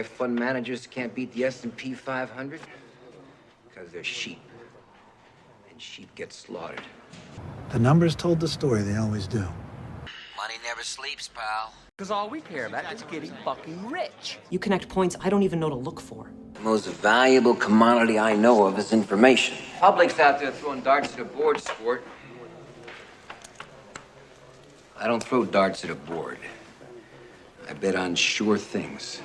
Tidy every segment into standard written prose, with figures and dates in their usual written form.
why fund managers can't beat the S&P 500? Because they're sheep. And sheep get slaughtered. The numbers told the story, they always do. Money never sleeps, pal. Because all we care about is getting fucking rich. You connect points I don't even know to look for. The most valuable commodity I know of is information. Public's out there throwing darts at a board sport. I don't throw darts at a board. I bet on sure things.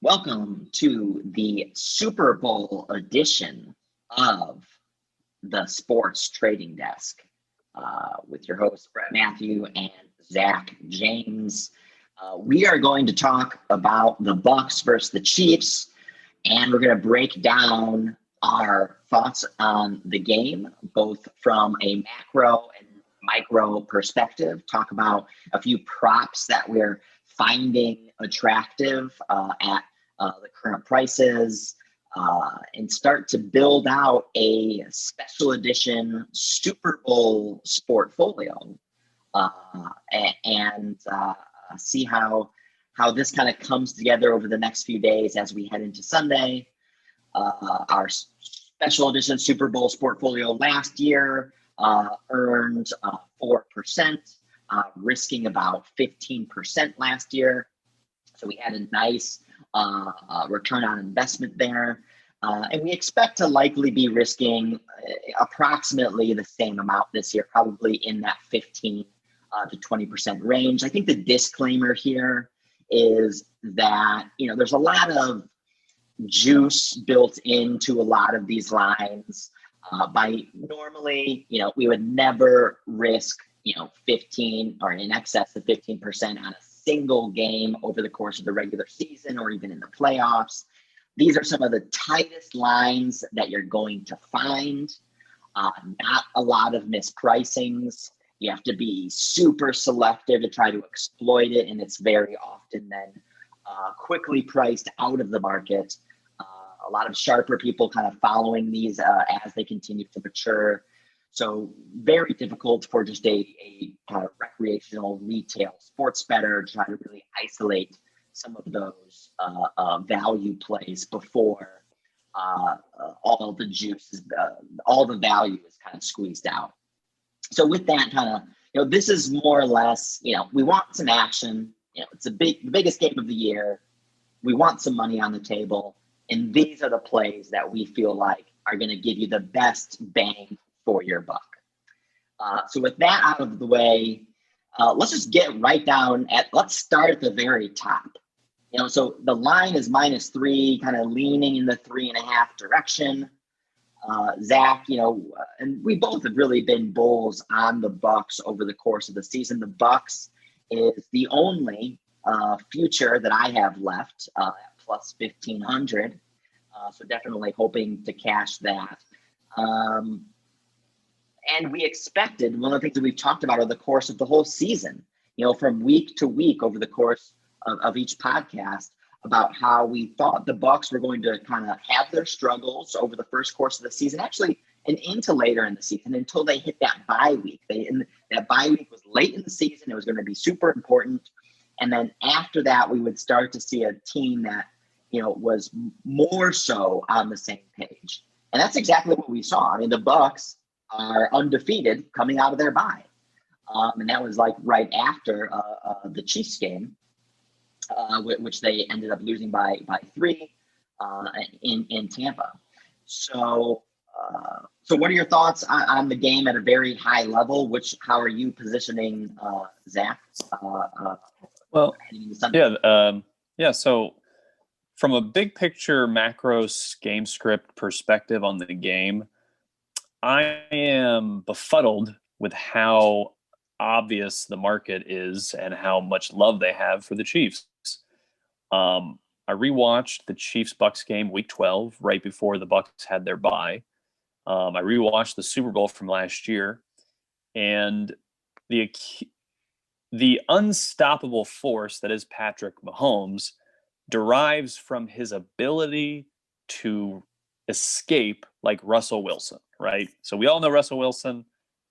Welcome to the Super Bowl edition of the Sports Trading Desk with your hosts, Brett Matthew and Zach James. We are going to talk about the Bucs versus the Chiefs, and we're going to break down our thoughts on the game, both from a macro and micro perspective, talk about a few props that we're finding attractive at the current prices, and start to build out a special edition Super Bowl sportfolio, and see how this kind of comes together over the next few days as we head into Sunday. Our special edition Super Bowl sportfolio last year earned 4%, risking about 15% last year. So we had a nice return on investment there. And we expect to likely be risking approximately the same amount this year, probably in that 15 to 20% range. I think the disclaimer here is that, there's a lot of juice built into a lot of these lines. By normally, we would never risk, 15 or in excess of 15% on a single game over the course of the regular season or even in the playoffs. These are some of the tightest lines that you're going to find. Not a lot of mispricings. You have to be super selective to try to exploit it, and it's very often then quickly priced out of the market. A lot of sharper people kind of following these as they continue to mature. So very difficult for just a kind of recreational retail sports bettor to try to really isolate some of those value plays before all the juice is, all the value is kind of squeezed out. So with that kind of, this is more or less, we want some action. It's the biggest game of the year. We want some money on the table. And these are the plays that we feel like are going to give you the best bang for your buck. So with that out of the way, let's just get right down let's start at the very top. So the line is -3, kind of leaning in the 3.5 direction. Zach, and we both have really been bulls on the Bucs over the course of the season. The Bucs is the only future that I have left at plus 1,500. So definitely hoping to cash that. And we expected, one of the things that we've talked about over the course of the whole season, from week to week over the course of each podcast, about how we thought the Bucs were going to kind of have their struggles over the first course of the season, actually, and into later in the season until they hit that bye week. That bye week was late in the season. It was going to be super important. And then after that, we would start to see a team that, was more so on the same page. And that's exactly what we saw. I mean, the Bucs are undefeated coming out of their bye. And that was like right after the Chiefs game, which they ended up losing by 3 in Tampa. So what are your thoughts on the game at a very high level? How are you positioning Zach? So from a big picture macro game script perspective on the game, I am befuddled with how obvious the market is and how much love they have for the Chiefs. I rewatched the Chiefs-Bucs game week 12 right before the Bucs had their bye. I rewatched the Super Bowl from last year, and the unstoppable force that is Patrick Mahomes derives from his ability to escape like Russell Wilson, right? So we all know Russell Wilson.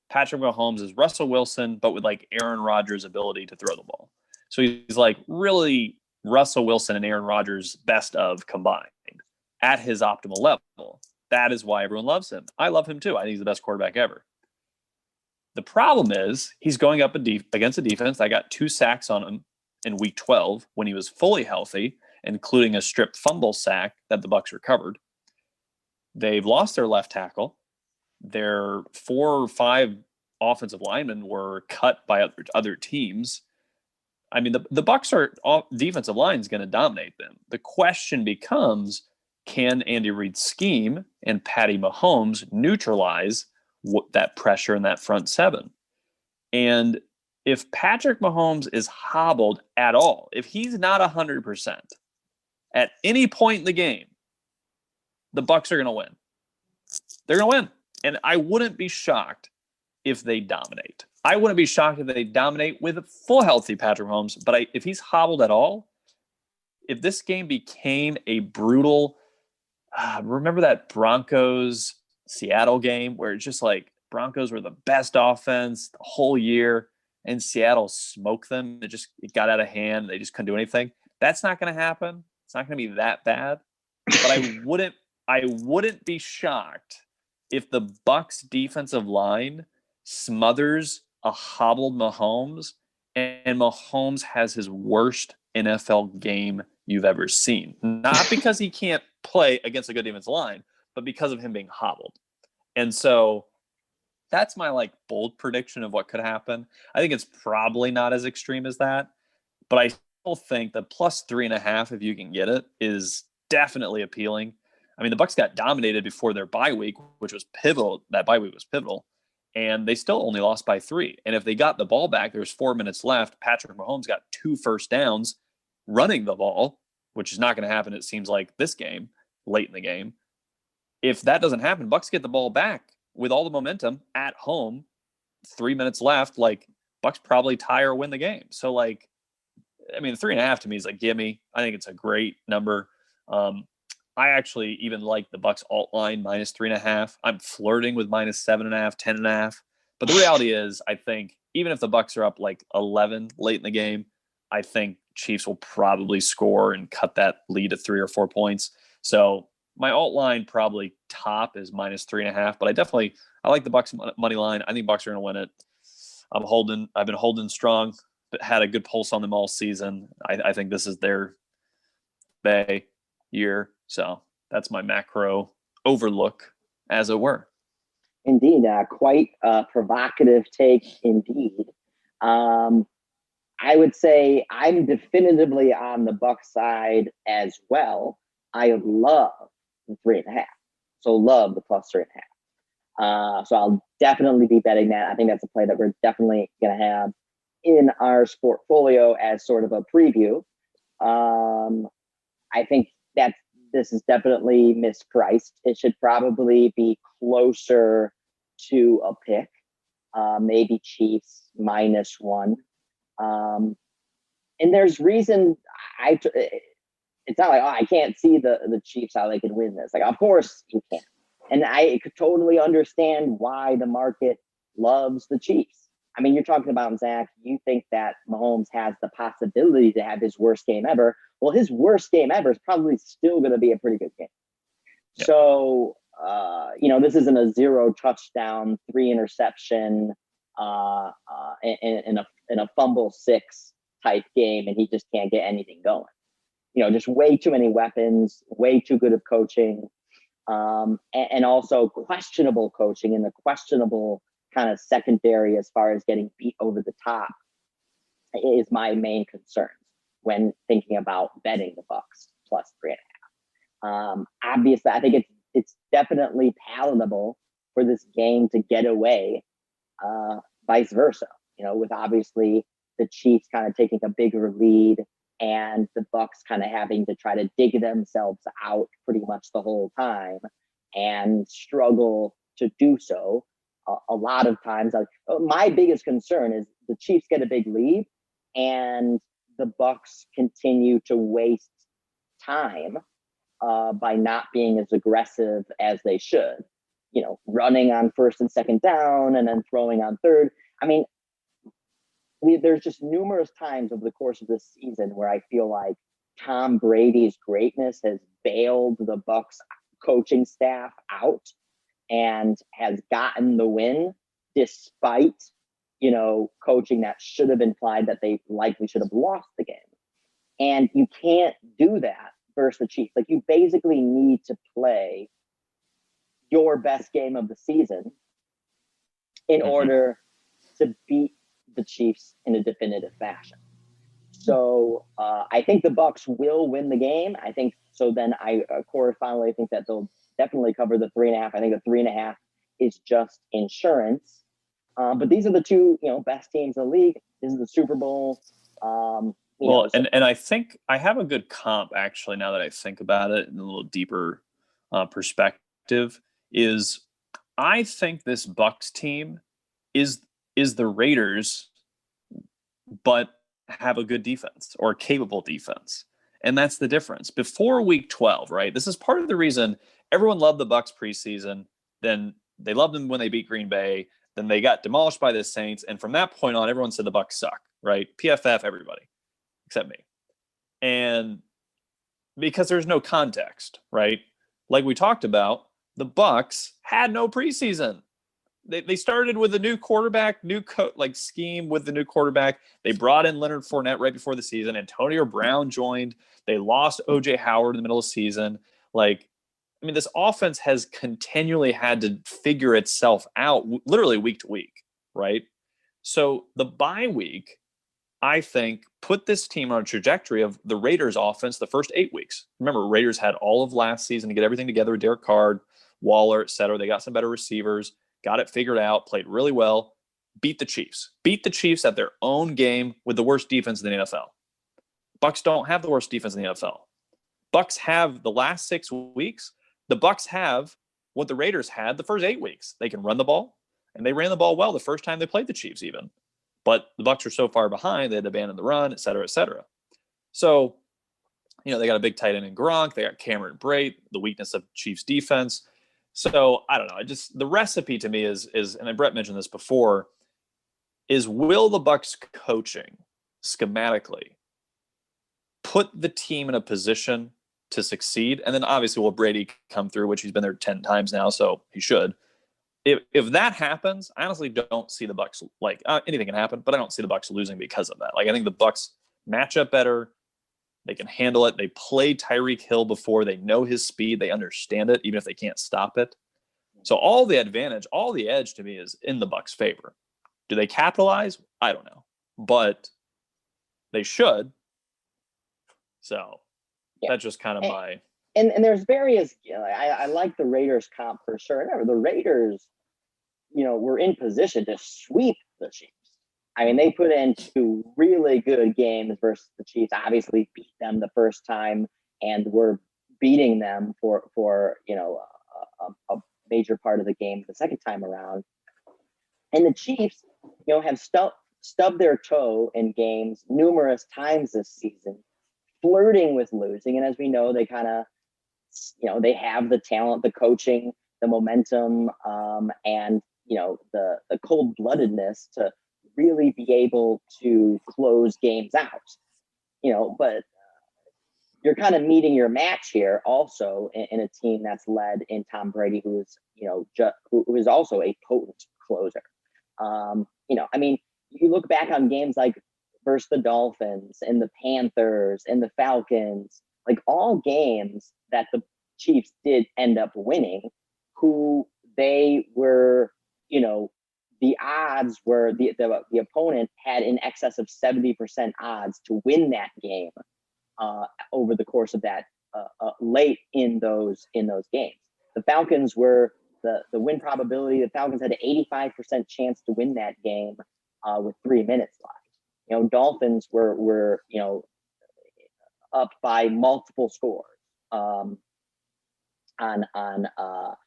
Patrick Mahomes is Russell Wilson, but with like Aaron Rodgers' ability to throw the ball. So he's like really Russell Wilson and Aaron Rodgers best of combined at his optimal level. That is why everyone loves him. I love him too. I think he's the best quarterback ever. The problem is he's going up against a defense that got 2 sacks on him in week 12 when he was fully healthy, including a stripped fumble sack that the Bucs recovered. They've lost their left tackle. Their 4 or 5 offensive linemen were cut by other teams. I mean, the Bucs defensive line is going to dominate them. The question becomes, can Andy Reid's scheme and Patty Mahomes neutralize that pressure in that front 7? And if Patrick Mahomes is hobbled at all, if he's not 100% at any point in the game, the Bucs are going to win. They're going to win. And I wouldn't be shocked if they dominate. I wouldn't be shocked if they dominate with a full healthy Patrick Mahomes. But if he's hobbled at all, if this game became a brutal, remember that Broncos Seattle game where it's just like Broncos were the best offense the whole year and Seattle smoked them. It got out of hand. They just couldn't do anything. That's not going to happen. It's not going to be that bad. But I wouldn't be shocked if the Bucs defensive line smothers a hobbled Mahomes and Mahomes has his worst NFL game you've ever seen. Not because he can't play against a good defensive line, but because of him being hobbled. And so that's my bold prediction of what could happen. I think it's probably not as extreme as that, but I still think that plus 3.5, if you can get it, is definitely appealing. I mean, the Bucs got dominated before their bye week, which was pivotal. That bye week was pivotal. And they still only lost by 3. And if they got the ball back, there's 4 minutes left. Patrick Mahomes got 2 first downs running the ball, which is not going to happen, it seems like, this game, late in the game. If that doesn't happen, Bucs get the ball back with all the momentum at home, 3 minutes left, Bucs probably tie or win the game. So, 3.5 to me is gimme. I think it's a great number. I actually even like the Bucs Altline minus 3.5. I'm flirting with minus 7.5, 10.5. But the reality is, I think even if the Bucs are up 11 late in the game, I think Chiefs will probably score and cut that lead to 3 or 4 points. So my Altline probably top is minus 3.5. But I like the Bucs money line. I think Bucs are going to win it. I've been holding strong, but had a good pulse on them all season. I think this is their Bay year. So that's my macro overlook, as it were. Indeed, quite a provocative take indeed. I would say I'm definitively on the Bucs side as well. I love the 3.5. So love the plus 3.5. So I'll definitely be betting that. I think that's a play that we're definitely going to have in our portfolio as sort of a preview. I think this is definitely mispriced. It should probably be closer to a pick, maybe Chiefs -1. And there's reason it's not I can't see the Chiefs how they can win this. Of course you can. And I could totally understand why the market loves the Chiefs. I mean, you're talking about, Zach, you think that Mahomes has the possibility to have his worst game ever. Well, his worst game ever is probably still going to be a pretty good game. Yep. So, this isn't a 0 touchdown, 3 interception, in a fumble 6 type game, and he just can't get anything going. Just way too many weapons, way too good of coaching, and also questionable coaching and the questionable kind of secondary as far as getting beat over the top is my main concern when thinking about betting the Bucs plus 3.5. Obviously, I think it's definitely palatable for this game to get away, vice versa. With obviously the Chiefs kind of taking a bigger lead and the Bucs kind of having to try to dig themselves out pretty much the whole time and struggle to do so. A lot of times, my biggest concern is the Chiefs get a big lead and the Bucs continue to waste time by not being as aggressive as they should. Running on 1st and 2nd down and then throwing on 3rd. I mean, there's just numerous times over the course of this season where I feel like Tom Brady's greatness has bailed the Bucs coaching staff out and has gotten the win despite, coaching that should have implied that they likely should have lost the game. And you can't do that versus the Chiefs. Like, you basically need to play your best game of the season in order to beat the Chiefs in a definitive fashion. So I think the Bucs will win the game. I think so. Then I correspondingly think that they'll definitely cover the 3.5. I think the 3.5 is just insurance. But these are the two, best teams in the league. This is the Super Bowl. And I think I have a good comp actually. Now that I think about it in a little deeper perspective, is I think this Bucs team is the Raiders, but have a good defense or a capable defense. And that's the difference. Before week 12, right? This is part of the reason everyone loved the Bucs preseason. Then they loved them when they beat Green Bay. Then they got demolished by the Saints. And from that point on, everyone said the Bucs suck, right? PFF, everybody, except me. And because there's no context, right? Like we talked about, the Bucs had no preseason. They started with a new quarterback, scheme with the new quarterback. They brought in Leonard Fournette right before the season. Antonio Brown joined. They lost O.J. Howard in the middle of the season. This offense has continually had to figure itself out literally week to week, right? So the bye week, I think, put this team on a trajectory of the Raiders offense the first 8 weeks. Remember, Raiders had all of last season to get everything together with Derek Carr, Waller, et cetera. They got some better receivers. Got it figured out, played really well, beat the Chiefs. Beat the Chiefs at their own game with the worst defense in the NFL. Bucs don't have the worst defense in the NFL. Bucs have the last 6 weeks. The Bucs have what the Raiders had the first 8 weeks. They can run the ball, and they ran the ball well the first time they played the Chiefs even. But the Bucs are so far behind, they had to abandon the run, et cetera, et cetera. So, they got a big tight end in Gronk. They got Cameron Brate, the weakness of Chiefs defense. So I don't know. The recipe to me is, and Brett mentioned this before, is will the Bucs coaching schematically put the team in a position to succeed? And then obviously will Brady come through, which he's been there 10 times now, so he should. If that happens, I honestly don't see the Bucs anything can happen, but I don't see the Bucs losing because of that. I think the Bucs match up better. They can handle it. They played Tyreek Hill before. They know his speed. They understand it, even if they can't stop it. So all the advantage, all the edge to me is in the Bucs' favor. Do they capitalize? I don't know, but they should. So that's just kind of my. And there's various. I like the Raiders comp for sure. Remember, the Raiders, were in position to sweep the Chiefs. They put in 2 really good games versus the Chiefs. Obviously, beat them the first time, and were beating them for a major part of the game the second time around. And the Chiefs, have stubbed their toe in games numerous times this season, flirting with losing. And as we know, they kind of, they have the talent, the coaching, the momentum, and the cold-bloodedness to really be able to close games out. But you're kind of meeting your match here also in a team that's led in Tom Brady, who is also a potent closer. You look back on games like versus the Dolphins and the Panthers and the Falcons, all games that the Chiefs did end up winning, who they were, the odds were the opponent had in excess of 70% odds to win that game over the course of that late in those games. The Falcons were the win probability. The Falcons had an 85% chance to win that game with 3 minutes left. Dolphins were up by multiple scores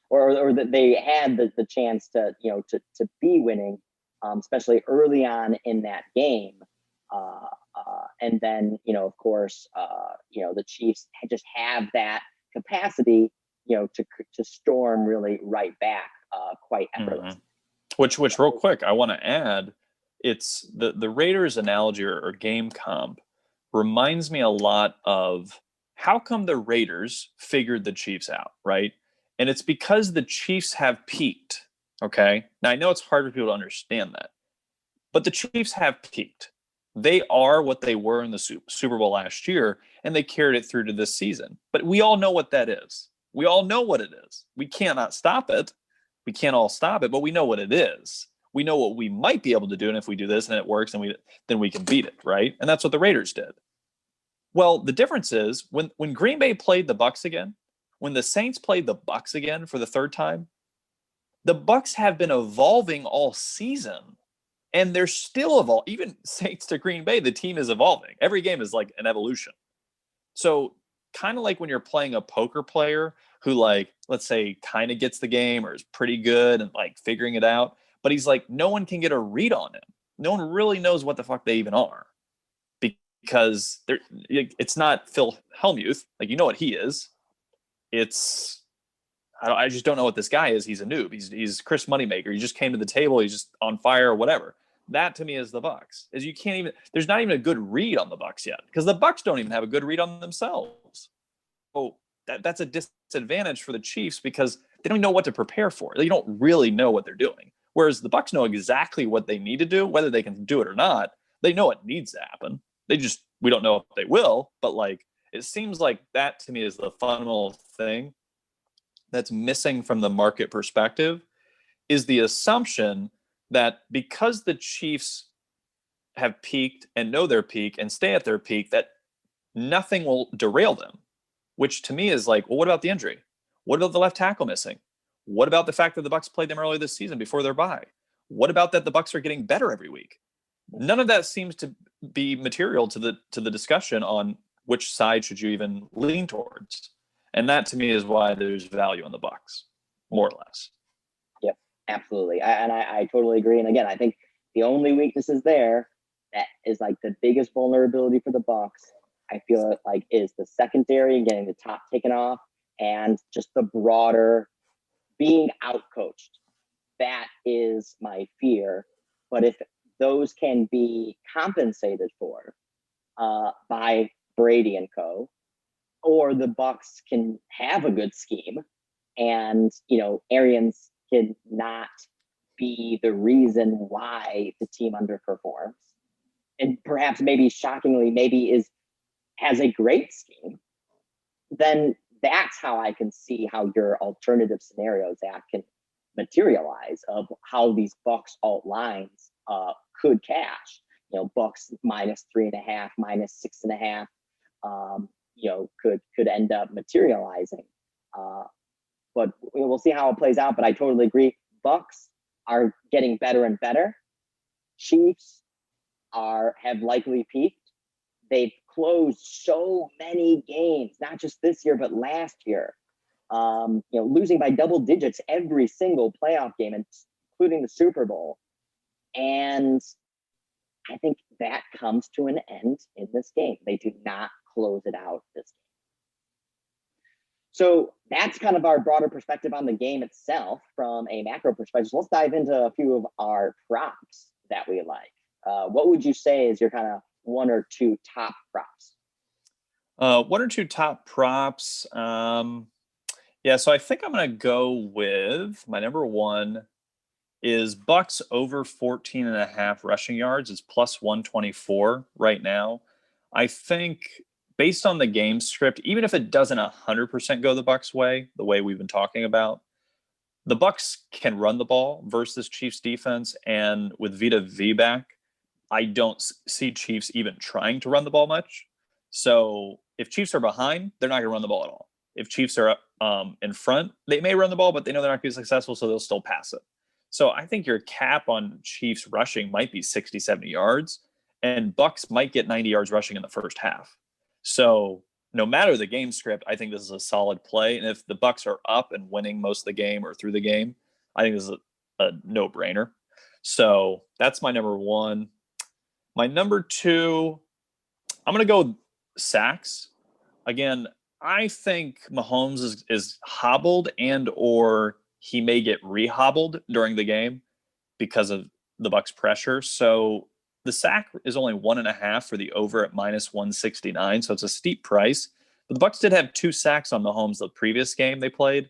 or that they had the chance to be winning, especially early on in that game. And then, of course, the Chiefs just have that capacity, to storm really right back quite effortlessly. Which real quick, I want to add, it's the Raiders analogy or game comp reminds me a lot of how come the Raiders figured the Chiefs out, right? And it's because the Chiefs have peaked, okay? Now, I know it's hard for people to understand that, but the Chiefs have peaked. They are what they were in the Super Bowl last year, and they carried it through to this season. But we all know what that is. We all know what it is. We cannot stop it. We can't all stop it, but we know what it is. We know what we might be able to do, and if we do this and it works, then we can beat it, right? And that's what the Raiders did. Well, the difference is when Green Bay played the Bucs again, when the Saints played the Bucs again for the third time, the Bucs have been evolving all season, and they're still evolving. Even Saints to Green Bay, the team is evolving. Every game is like an evolution. So kind of like when you're playing a poker player who, like, let's say kind of gets the game or is pretty good and like figuring it out, but he's like, no one can get a read on him. No one really knows what the fuck they even are, because it's not Phil Hellmuth. Like, you know what he is. I just don't know what this guy is. He's a noob. He's Chris Moneymaker. He just came to the table. He's just on fire or whatever. That to me is the Bucs. Is you can't even. There's not even a good read on the Bucs yet, because the Bucs don't even have a good read on themselves. Oh, that's a disadvantage for the Chiefs because they don't know what to prepare for. They don't really know what they're doing. Whereas the Bucs know exactly what they need to do, whether they can do it or not. They know it needs to happen. We don't know if they will, but like, it seems like that to me is the fundamental thing that's missing from the market perspective, is the assumption that because the Chiefs have peaked and know their peak and stay at their peak, that nothing will derail them, which to me is like, well, what about the injury? What about the left tackle missing? What about the fact that the Bucs played them early this season before their bye? What about that the Bucs are getting better every week? None of that seems to be material to the discussion on which side should you even lean towards. And that to me is why there's value in the Bucs, more or less. Yep, absolutely. I totally agree. And again, I think the only weaknesses there that is like the biggest vulnerability for the Bucs, I feel like, is the secondary and getting the top taken off, and just the broader being outcoached. That is my fear. But if those can be compensated for by Brady and co., or the Bucs can have a good scheme, and Arians can not be the reason why the team underperforms, and perhaps maybe shockingly has a great scheme, then that's how I can see how your alternative scenarios that can materialize of how these Bucs alt lines could cash. Bucs -3.5, -6.5, could end up materializing. But we'll see how it plays out. But I totally agree. Bucs are getting better and better. Chiefs have likely peaked. They've closed so many games, not just this year, but last year. Losing by double digits every single playoff game, including the Super Bowl. And I think that comes to an end in this game. They do not close it out this game. So that's kind of our broader perspective on the game itself from a macro perspective. So let's dive into a few of our props that we like. What would you say is your kind of one or two top props? One or two top props. So I think I'm going to go with my number one is Bucs over 14.5 rushing yards. It's plus 124 right now. I think based on the game script, even if it doesn't 100% go the Bucs way, the way we've been talking about, the Bucs can run the ball versus Chiefs defense. And with Vita V back, I don't see Chiefs even trying to run the ball much. So if Chiefs are behind, they're not going to run the ball at all. If Chiefs are in front, they may run the ball, but they know they're not going to be successful, so they'll still pass it. So I think your cap on Chiefs rushing might be 60, 70 yards, and Bucs might get 90 yards rushing in the first half. So no matter the game script, I think this is a solid play. And if the Bucs are up and winning most of the game or through the game, I think this is a no-brainer. So that's my number one. My number two, I'm going to go sacks. Again, I think Mahomes is hobbled and or he may get re-hobbled during the game because of the Bucs' pressure. So the sack is only 1.5 for the over at -169, so it's a steep price. But the Bucks did have 2 sacks on Mahomes the previous game they played,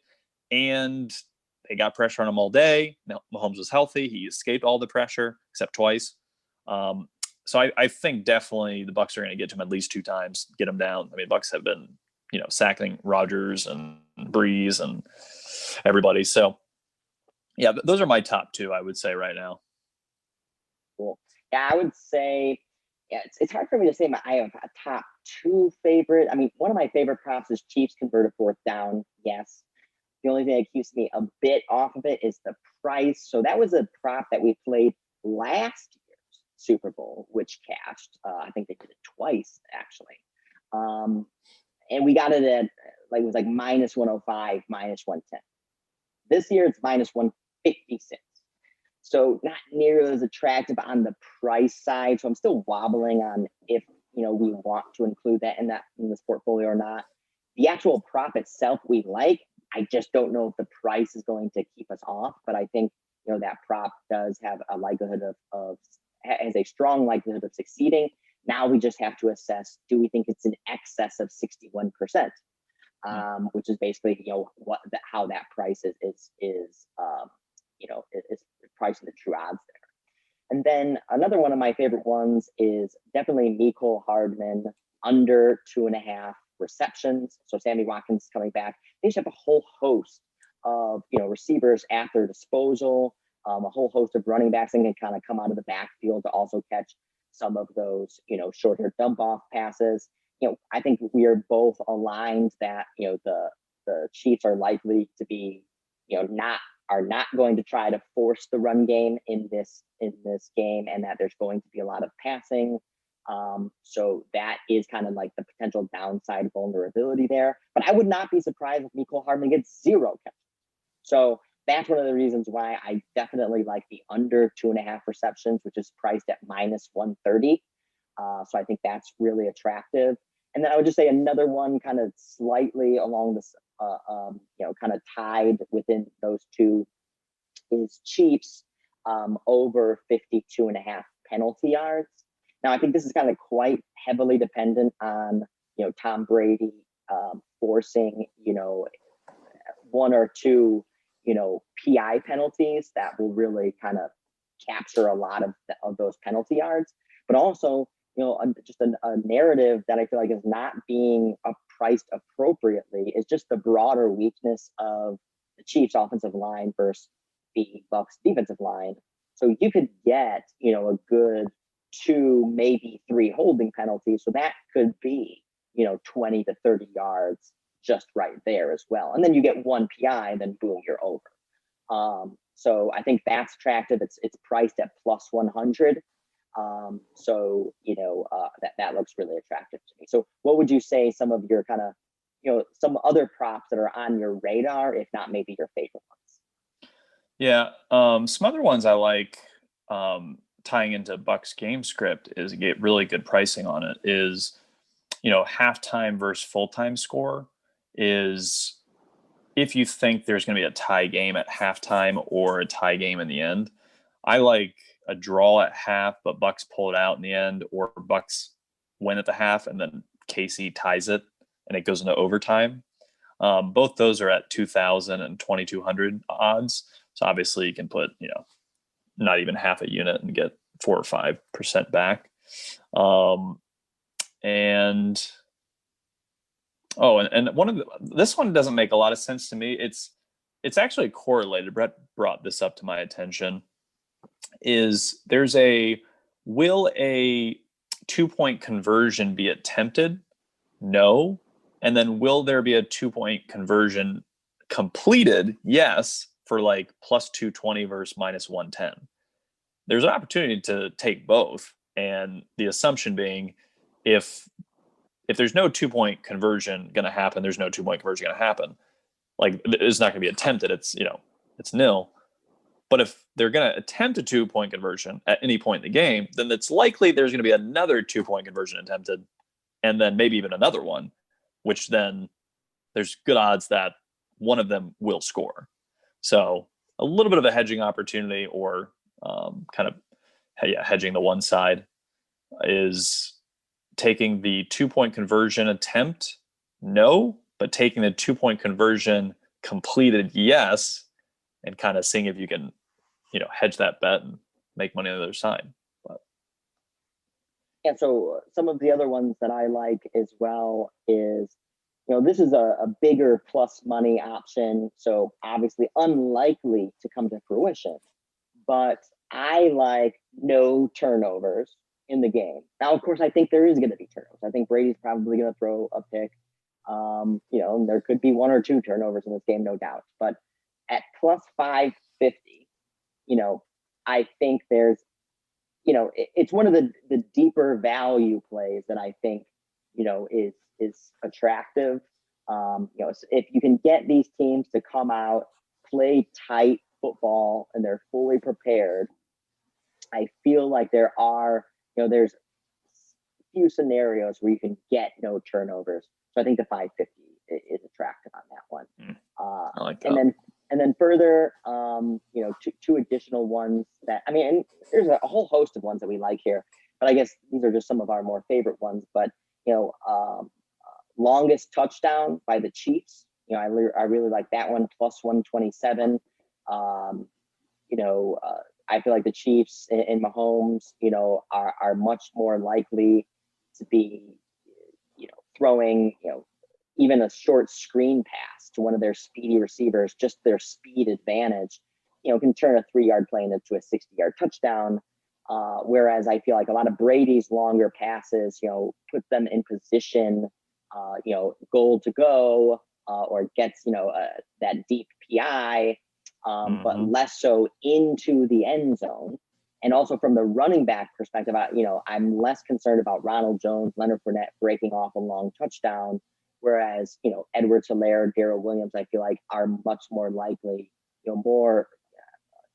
and they got pressure on him all day. Mahomes was healthy; he escaped all the pressure except twice. So I think definitely the Bucks are going to get to him at least 2 times, get him down. I mean, Bucks have been, sacking Rodgers and Breeze and everybody. So yeah, those are my top 2, I would say right now. Cool. Yeah, I would say, yeah, it's hard for me to say I have a top 2 favorite. I mean, one of my favorite props is Chiefs convert a 4th down. Yes. The only thing that keeps me a bit off of it is the price. So that was a prop that we played last year's Super Bowl, which cashed. I think they did it twice, actually. And we got it at, it was like -105, -110. This year it's -156. So not nearly as attractive on the price side. So I'm still wobbling on if, we want to include that in this portfolio or not. The actual prop itself we like. I just don't know if the price is going to keep us off, but I think, that prop does have a likelihood has a strong likelihood of succeeding. Now we just have to assess, do we think it's in excess of 61%? Which is basically, how that price is pricing the true odds there. And then another one of my favorite ones is definitely Mecole Hardman under 2.5 receptions. So Sammy Watkins coming back. They should have a whole host of receivers at their disposal, a whole host of running backs that can kind of come out of the backfield to also catch some of those shorter dump off passes. I think we are both aligned that the Chiefs are likely to be not going to try to force the run game in this game, and that there's going to be a lot of passing. So that is kind of like the potential downside vulnerability there. But I would not be surprised if Mecole Hardman gets 0 catches. So that's one of the reasons why I definitely like the under 2.5 receptions, which is priced at -130. So I think that's really attractive. And then I would just say another one kind of slightly along this, kind of tied within those 2 is Chiefs over 52.5 penalty yards. Now, I think this is kind of quite heavily dependent on, Tom Brady forcing, 1 or 2, PI penalties that will really kind of capture a lot of those penalty yards. But also, just a narrative that I feel like is not being priced appropriately is just the broader weakness of the Chiefs offensive line versus the Bucks defensive line. So you could get, a good 2, maybe 3 holding penalties. So that could be, 20 to 30 yards just right there as well. And then you get 1 PI, and then boom, you're over. So I think that's attractive. It's priced at +100. So that looks really attractive to me. So what would you say some of your kind of, some other props that are on your radar, if not maybe your favorite ones? Yeah. Some other ones I like, tying into Bucks game script is get really good pricing on it is, halftime versus full-time score is if you think there's going to be a tie game at halftime or a tie game in the end. I like a draw at half, but Bucks pull it out in the end, or Bucks win at the half and then KC ties it and it goes into overtime. Both those are at 2,000 and 2,200 odds. So obviously you can put, not even half a unit and get 4 or 5% back. And this one doesn't make a lot of sense to me. It's actually correlated. Brett brought this up to my attention. Will a 2-point conversion be attempted? No. And then will there be a 2-point conversion completed? Yes, for like +220 versus -110. There's an opportunity to take both. And the assumption being if there's no 2-point conversion going to happen, there's no 2-point conversion going to happen. Like it's not going to be attempted. It's nil. But if they're going to attempt a 2-point conversion at any point in the game, then it's likely there's going to be another 2-point conversion attempted, and then maybe even another one, which then there's good odds that one of them will score. So a little bit of a hedging opportunity, or kind of hedging the one side, is taking the 2-point conversion attempt, no, but taking the 2-point conversion completed, yes, and kind of seeing if you can, hedge that bet and make money on the other side. But yeah, so some of the other ones that I like as well is, this is a bigger plus money option, so obviously unlikely to come to fruition, but I like no turnovers in the game. Now, of course, I think there is going to be turnovers. I think Brady's probably going to throw a pick. There could be 1 or 2 turnovers in this game, no doubt. But at plus 550, I think there's, it's one of the deeper value plays that I think, is attractive. If you can get these teams to come out, play tight football, and they're fully prepared, I feel like there's a few scenarios where you can get no turnovers. So I think the 550 is attractive on that one. I like that. And then further, two additional ones that, and there's a whole host of ones that we like here, but I guess these are just some of our more favorite ones. But, longest touchdown by the Chiefs. I really like that one, plus 127. I feel like the Chiefs and Mahomes, are much more likely to be, throwing, even a short screen pass to one of their speedy receivers. Just their speed advantage, can turn a 3-yard play into a 60-yard touchdown. Whereas I feel like a lot of Brady's longer passes, put them in position, goal to go, or gets, that deep PI. But less so into the end zone. And also from the running back perspective, I'm less concerned about Ronald Jones, Leonard Fournette breaking off a long touchdown, whereas, Edwards-Helaire, Darrell Williams, I feel like are much more likely, more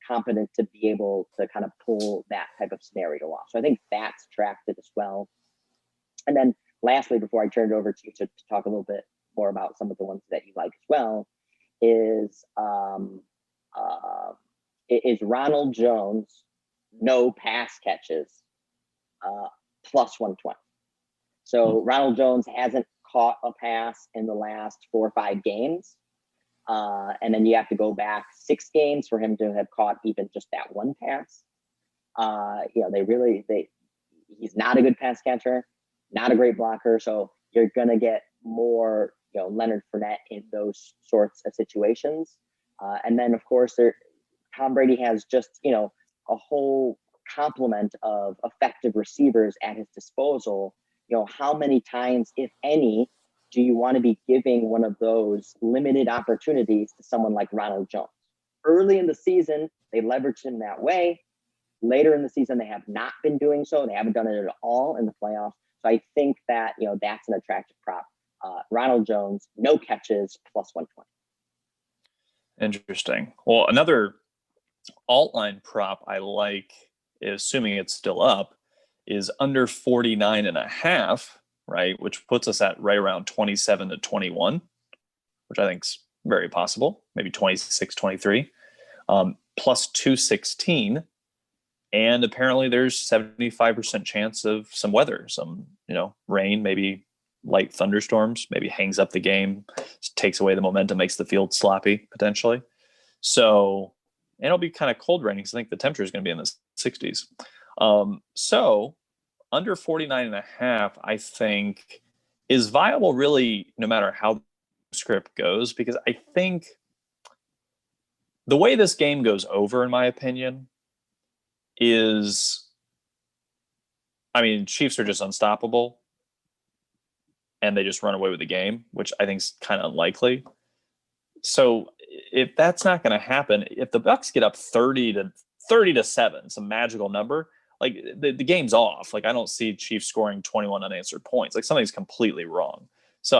competent to be able to kind of pull that type of scenario off. So I think that's attractive as well. And then lastly, before I turn it over to you to talk a little bit more about some of the ones that you like as well, is Ronald Jones, no pass catches, plus 120. So Ronald Jones hasn't caught a pass in the last 4 or 5 games. And then you have to go back 6 games for him to have caught even just that one pass. He's not a good pass catcher, not a great blocker. So you're going to get more, Leonard Fournette in those sorts of situations. And then, of course, Tom Brady has just, a whole complement of effective receivers at his disposal. How many times, if any, do you want to be giving one of those limited opportunities to someone like Ronald Jones? Early in the season, they leveraged him that way. Later in the season, they have not been doing so. They haven't done it at all in the playoffs. So I think that, that's an attractive prop. Ronald Jones, no catches, plus 120. Interesting. Well, another Altline prop I like, assuming it's still up, is under 49.5, right? Which puts us at right around 27 to 21, which I think is very possible. Maybe 26, 23, plus 216. And apparently there's 75% chance of some weather, some, rain, maybe light thunderstorms, maybe hangs up the game, takes away the momentum, makes the field sloppy potentially. So, and it'll be kind of cold raining because I think the temperature is going to be in the 60s. So under 49.5, I think is viable really no matter how the script goes, because I think the way this game goes over, in my opinion, is, Chiefs are just unstoppable and they just run away with the game, which I think is kind of unlikely. So if that's not going to happen, if the Bucks get up 30 to 7, some magical number, like the game's off. Like I don't see Chiefs scoring 21 unanswered points. Like something's completely wrong. So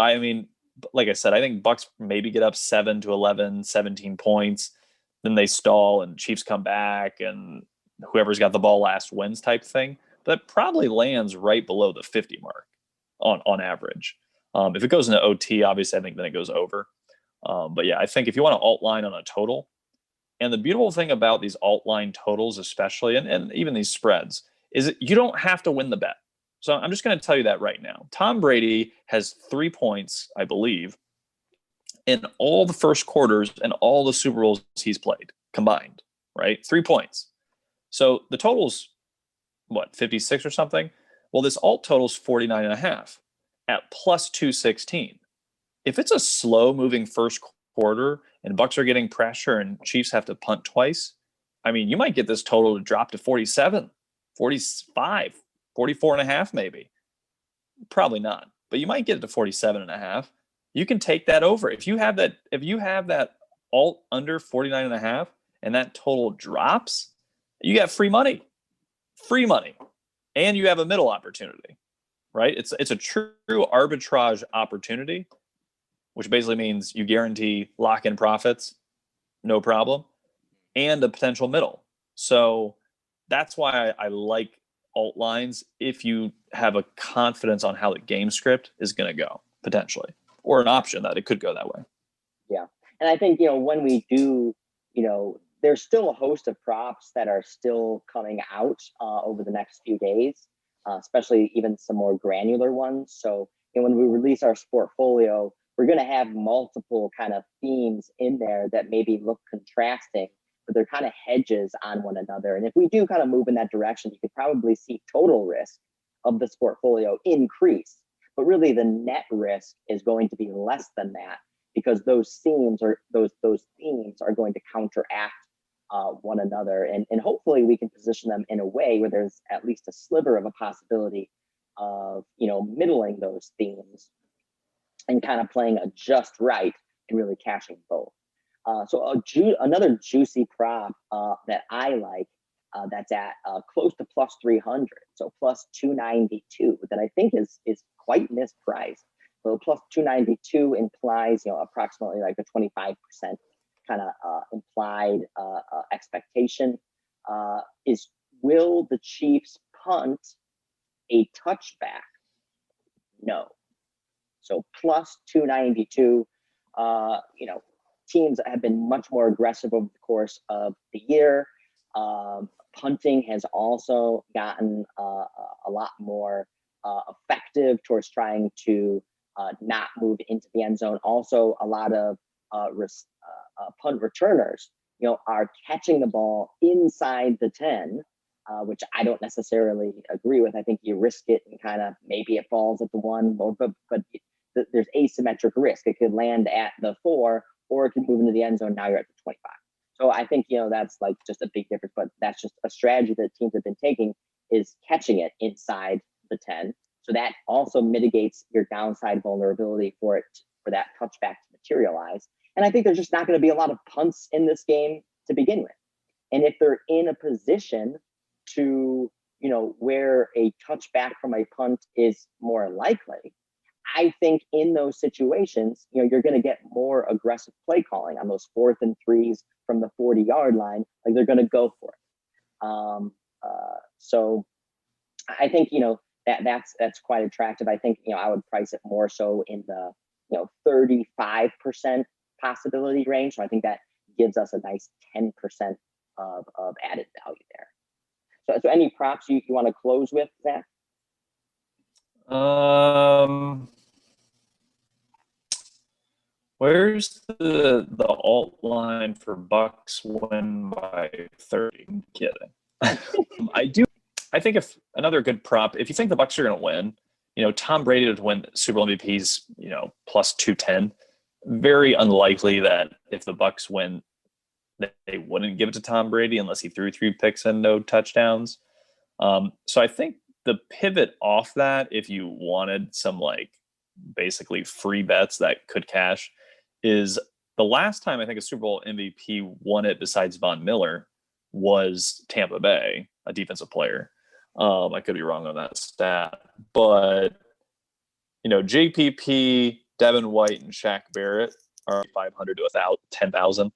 like I said, I think Bucks maybe get up 7 to 11, 17 points, then they stall and Chiefs come back and whoever's got the ball last wins type thing. But that probably lands right below the 50 mark on average. If it goes into OT, obviously I think then it goes over. But yeah, I think if you want to alt line on a total, And the beautiful thing about these Altline totals, especially, and even these spreads, is that you don't have to win the bet. So I'm just going to tell you that right now. Tom Brady has 3 points, I believe, in all the first quarters and all the Super Bowls he's played combined, right? 3 points. So the total's, what, 56 or something? Well, this alt total's 49.5 at plus 216. If it's a slow-moving first quarter and Bucks are getting pressure and Chiefs have to punt twice, I mean, you might get this total to drop to 47, 45, 44.5 maybe. Probably not, but you might get it to 47.5. You can take that over. If you have that alt under 49.5 and that total drops, you got free money. And you have a middle opportunity, right? It's a true arbitrage opportunity, which basically means you guarantee lock-in profits, no problem, and a potential middle. So that's why I like alt lines if you have a confidence on how the game script is going to go, potentially, or an option that it could go that way. Yeah. And I think, when we do, there's still a host of props that are still coming out over the next few days, especially even some more granular ones. So when we release our portfolio, we're going to have multiple kind of themes in there that maybe look contrasting, but they're kind of hedges on one another. And if we do kind of move in that direction, you could probably see total risk of this portfolio increase. But really the net risk is going to be less than that, because those themes are going to counteract one another. And hopefully we can position them in a way where there's at least a sliver of a possibility of, middling those themes and kind of playing a just right and really cashing both. So another juicy prop that I like that's at close to plus 300, so plus 292, that I think is quite mispriced. So plus 292 implies approximately like a 25% kind of implied expectation. Is will the Chiefs punt a touchback? No. So plus 292. Teams have been much more aggressive over the course of the year. Punting has also gotten a lot more effective towards trying to not move into the end zone. Also, a lot of punt returners, are catching the ball inside the 10, which I don't necessarily agree with. I think you risk it and kind of maybe it falls at the 1, but there's asymmetric risk. It could land at the 4, or it could move into the end zone. Now you're at the 25. So I think, that's like just a big difference, but that's just a strategy that teams have been taking, is catching it inside the 10. So that also mitigates your downside vulnerability for that touchback to materialize. And I think there's just not going to be a lot of punts in this game to begin with. And if they're in a position to, where a touchback from a punt is more likely, I think in those situations, you're going to get more aggressive play calling on those 4th and 3s from the 40-yard line. Like, they're going to go for it. So I think, that's quite attractive. I think, I would price it more so in the, 35% possibility range. So I think that gives us a nice 10% of added value there. So any props you want to close with, Zach? Where's the alt line for Bucks win by 30? I'm kidding. I think if another good prop, if you think the Bucks are going to win, Tom Brady to win Super Bowl MVPs, plus 210. Very unlikely that if the Bucks win, that they wouldn't give it to Tom Brady unless he threw 3 picks and no touchdowns. So I think the pivot off that, if you wanted some basically free bets that could cash, is the last time I think a Super Bowl MVP won it besides Von Miller was Tampa Bay, a defensive player. I could be wrong on that stat, but JPP, Devin White, and Shaq Barrett are 500 to 10,000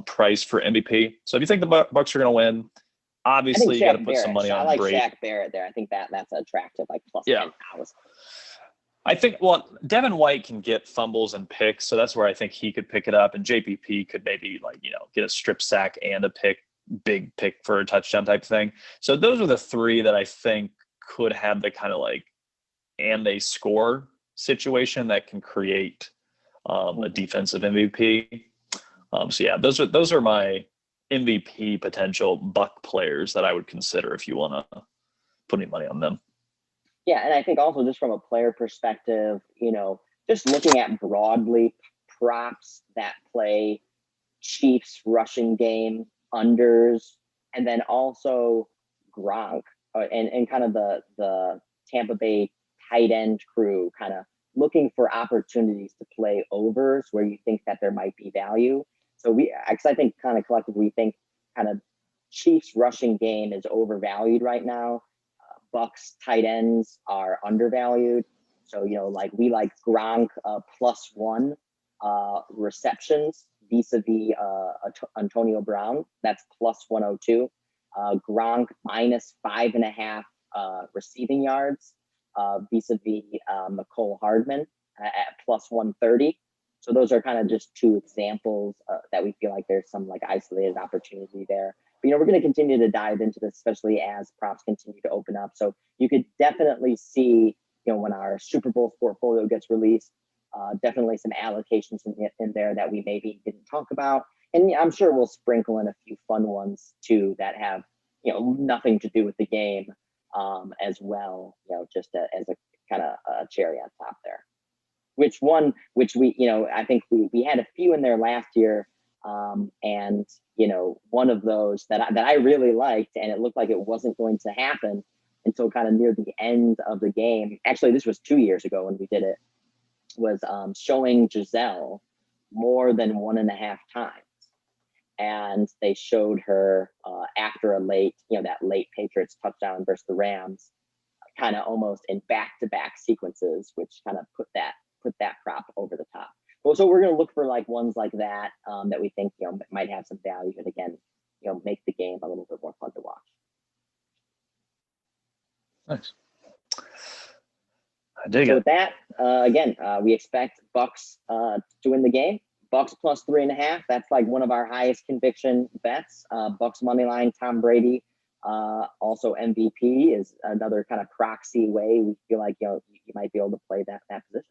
price for MVP. So if you think the Bucks are going to win, obviously you got to put some money on Brady. I like Shaq Barrett there. I think that's attractive, like plus 10,000. I think, well, Devin White can get fumbles and picks, so that's where I think he could pick it up. And JPP could maybe, like, get a strip sack and a big pick for a touchdown type thing. So those are the three that I think could have the kind of like, and they score situation that can create a defensive MVP. So yeah, those are my MVP potential Buck players that I would consider if you want to put any money on them. Yeah, and I think also just from a player perspective, just looking at broadly props that play Chiefs rushing game unders, and then also Gronk and kind of the Tampa Bay tight end crew kind of looking for opportunities to play overs where you think that there might be value. So because I think kind of collectively we think kind of Chiefs rushing game is overvalued right now. Bucks tight ends are undervalued. So, like we like Gronk +1 receptions vis-a-vis Antonio Brown. That's +102. Gronk -5.5 receiving yards vis-a-vis McCole Hardman at +130. So those are kind of just two examples that we feel like there's some like isolated opportunity there. But, we're going to continue to dive into this, especially as props continue to open up. So you could definitely see, when our Super Bowl portfolio gets released, definitely some allocations in there that we maybe didn't talk about. And I'm sure we'll sprinkle in a few fun ones too that have, nothing to do with the game as well, just as a kind of cherry on top there. Which we, I think we had a few in there last year. And one of those that I really liked, and it looked like it wasn't going to happen until kind of near the end of the game. Actually, this was 2 years ago when we did it, was showing Giselle more than 1.5 times. And they showed her after a late, that late Patriots touchdown versus the Rams, kind of almost in back-to-back sequences, which kind of put that prop over the top. Well, so we're going to look for like ones like that that we think might have some value, and again, make the game a little bit more fun to watch. Nice. I dig so it. With that, again, we expect Bucks to win the game. Bucks +3.5. That's like one of our highest conviction bets. Bucks money line, Tom Brady, also MVP is another kind of proxy way we feel like you might be able to play that position.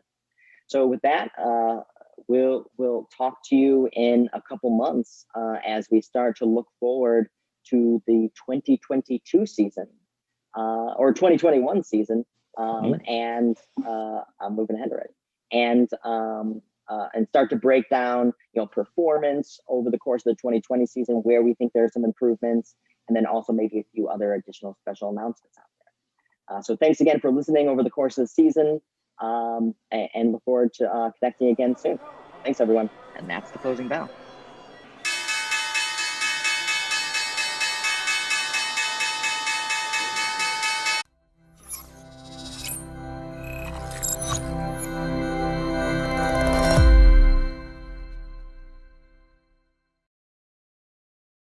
So with that, we'll talk to you in a couple months as we start to look forward to the 2022 season or 2021 season, and I'm moving ahead already, and start to break down performance over the course of the 2020 season, where we think there are some improvements, and then also maybe a few other additional special announcements out there. So thanks again for listening over the course of the season. And look forward to connecting again soon. Thanks, everyone. And that's the closing bell.